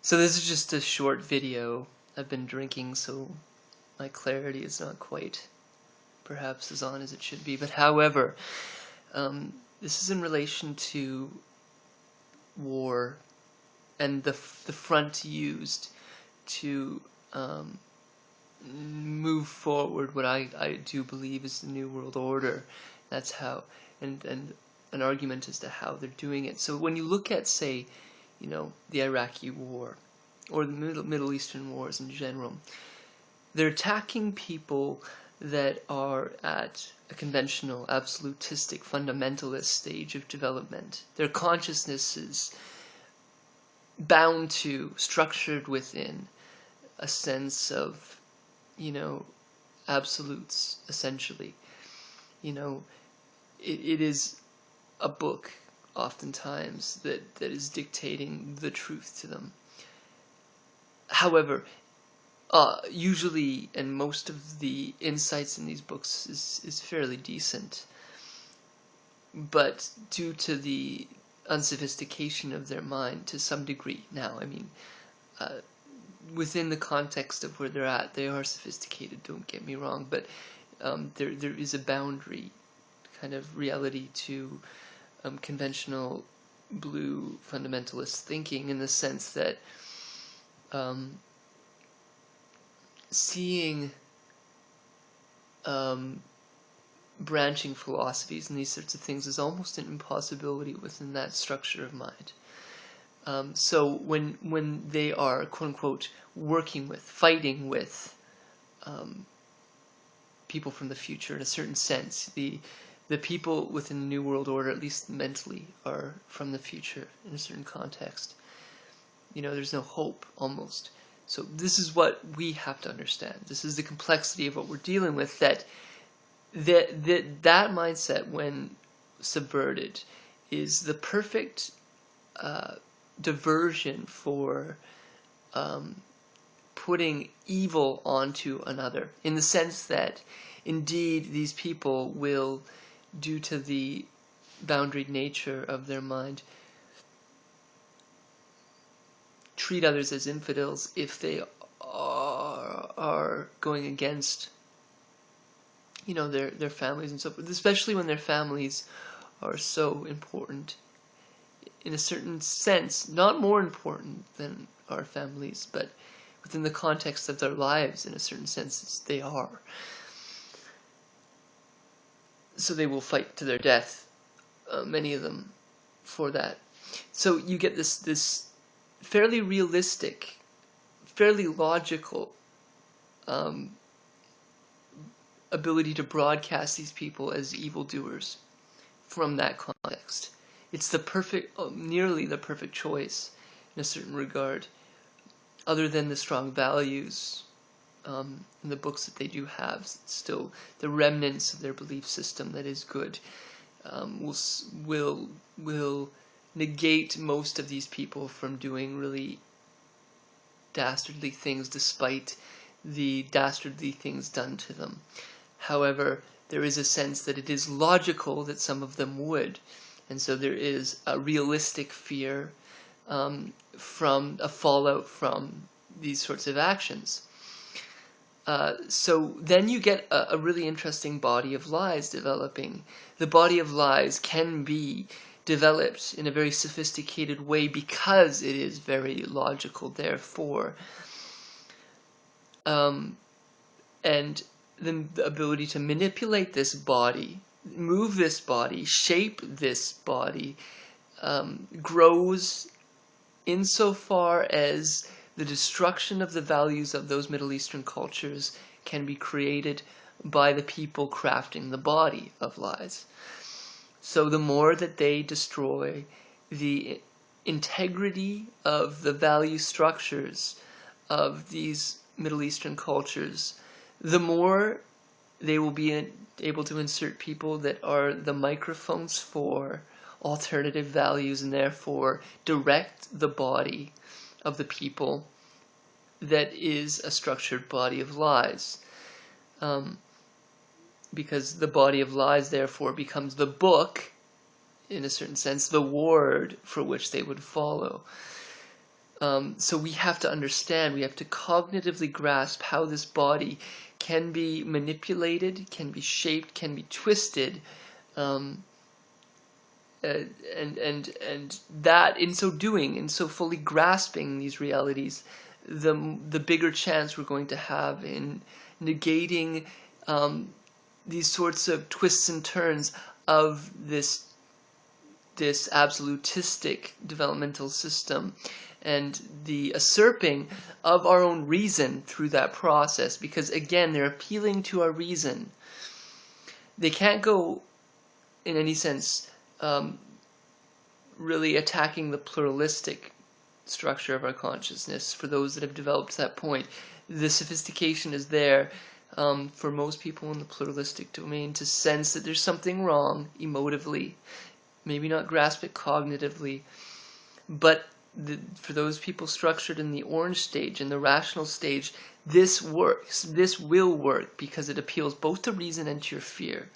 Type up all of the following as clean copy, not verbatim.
So this is just a short video. I've been drinking, so my clarity is not quite perhaps as on as it should be. But however, this is in relation to war and the front used to move forward what I do believe is the New World Order. That's how, and an argument as to how they're doing it. So when you look at, say, the Iraqi war or the Middle Eastern wars in general, they're attacking people that are at a conventional, absolutistic, fundamentalist stage of development. Their consciousness is bound to, structured within a sense of, absolutes, essentially. It is a book, oftentimes, that is dictating the truth to them. However, usually, and most of the insights in these books is fairly decent, but due to the unsophistication of their mind to some degree. Now, within the context of where they're at, they are sophisticated, don't get me wrong, but there is a boundary kind of reality to conventional blue fundamentalist thinking, in the sense that seeing branching philosophies and these sorts of things is almost an impossibility within that structure of mind. So when they are, quote unquote, fighting with people from the future, in a certain sense, the people within the New World Order, at least mentally, are from the future in a certain context. There's no hope, almost. So this is what we have to understand. This is the complexity of what we're dealing with, that mindset, when subverted, is the perfect diversion for putting evil onto another, in the sense that indeed these people will, due to the boundaried nature of their mind, treat others as infidels if they are going against their families and so forth, especially when their families are so important, in a certain sense, not more important than our families, but within the context of their lives, in a certain sense, they are. So they will fight to their death, many of them, for that. So you get this fairly realistic, fairly logical ability to broadcast these people as evildoers from that context. It's the perfect, nearly the perfect choice in a certain regard, other than the strong values in the books that they do have. Still, the remnants of their belief system that is good will negate most of these people from doing really dastardly things, despite the dastardly things done to them. However, there is a sense that it is logical that some of them would, and so there is a realistic fear from a fallout from these sorts of actions. So then you get a really interesting body of lies developing. The body of lies can be developed in a very sophisticated way because it is very logical, therefore. And the ability to manipulate this body, move this body, shape this body, grows insofar as the destruction of the values of those Middle Eastern cultures can be created by the people crafting the body of lies. So the more that they destroy the integrity of the value structures of these Middle Eastern cultures, the more they will be able to insert people that are the microphones for alternative values, and therefore direct the body of the people that is a structured body of lies. Because the body of lies therefore becomes the book, in a certain sense, the ward for which they would follow. So we have to understand, we have to cognitively grasp how this body can be manipulated, can be shaped, can be twisted, um, and that in so doing, in so fully grasping these realities, the bigger chance we're going to have in negating these sorts of twists and turns of this absolutistic developmental system, and the usurping of our own reason through that process, because again they're appealing to our reason. They can't go in any sense really attacking the pluralistic structure of our consciousness. For those that have developed to that point, the sophistication is there for most people in the pluralistic domain to sense that there's something wrong emotively, maybe not grasp it cognitively, but for those people structured in the orange stage, in the rational stage, this works. This will work because it appeals both to reason and to your fear.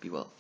Be well.